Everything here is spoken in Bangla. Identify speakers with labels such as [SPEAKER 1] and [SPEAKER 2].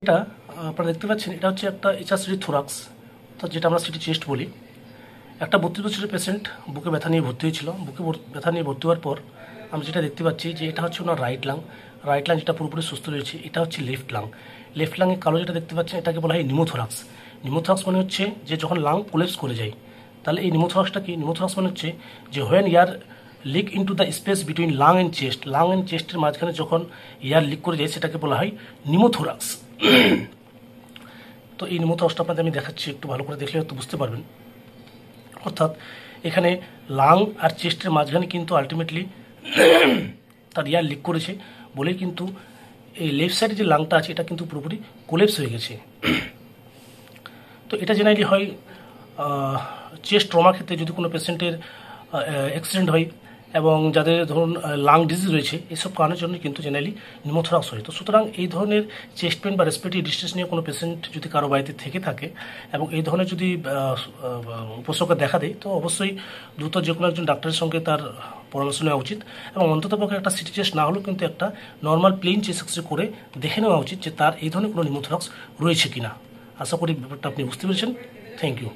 [SPEAKER 1] এটা আপনারা দেখতে পাচ্ছেন, এটা হচ্ছে একটা এইচআরসিটি থোরাক্স, অর্থাৎ যেটা আমরা সিটি চেস্ট বলি। একটা 32 বছরের পেশেন্ট বুকে ব্যথা নিয়ে ভর্তি হয়েছিল। বুকে ব্যথা নিয়ে ভর্তি হওয়ার পর আমরা যেটা দেখতে পাচ্ছি যে এটা হচ্ছে ওনার রাইট লাং যেটা পুরোপুরি সুস্থ রয়েছে। এটা হচ্ছে লেফট লাংয়ে কালো যেটা দেখতে পাচ্ছেন এটাকে বলা হয় নিমোথোরাক্স। নিমোথোরাক্স মানে হচ্ছে যে যখন লাং কোলেপস করে যায়। তাহলে এই নিমোথোরাক্সটা কি? নিমোথোরাক্স মানে হচ্ছে যে when air leak into the space between lung and চেস্টের মাঝখানে যখন এয়ার লিক করে যায় সেটাকে বলা হয় নিমোথোরাক্স। তো এই নিমোথোরাক্সটা আপনাদের আমি দেখাচ্ছি, একটু ভালো করে দেখলে হয়তো বুঝতে পারবেন। অর্থাৎ এখানে লাং আর চেস্টের মাঝখানে কিন্তু আলটিমেটলি তার এয়ার লিক করেছে বলেই কিন্তু এই লেফট সাইডে যে লাংটা আছে এটা কিন্তু পুরোপুরি কোলেপস হয়ে গেছে। তো এটা জেনারেলি হয় চেস্ট ট্রমা ক্ষেত্রে, যদি কোনো পেশেন্টের অ্যাক্সিডেন্ট হয় এবং যাদের ধরুন লাং ডিজিজ রয়েছে, এইসব কারণের জন্য কিন্তু জেনারেলি নিমোথোরাক্স হয়। তো সুতরাং এই ধরনের চেস্ট পেন বা রেসপিরেটরি ডিস্ট্রেস নিয়ে কোনো পেশেন্ট যদি কারো বাড়িতে থেকে থাকে এবং এই ধরনের যদি উপসর্গ দেখা দেয়, তো অবশ্যই দ্রুত যে কোনো একজন ডাক্তারের সঙ্গে তার পরামর্শ নেওয়া উচিত এবং অন্ততপক্ষে একটা সিটি চেস্ট না হলেও কিন্তু একটা নর্মাল প্লেন চেস্ট এক্সরে করে দেখে নেওয়া উচিত যে তার এই ধরনের কোনো নিমোথোরাক্স রয়েছে কিনা। আশা করি ব্যাপারটা আপনি বুঝতে পেরেছেন। Thank you.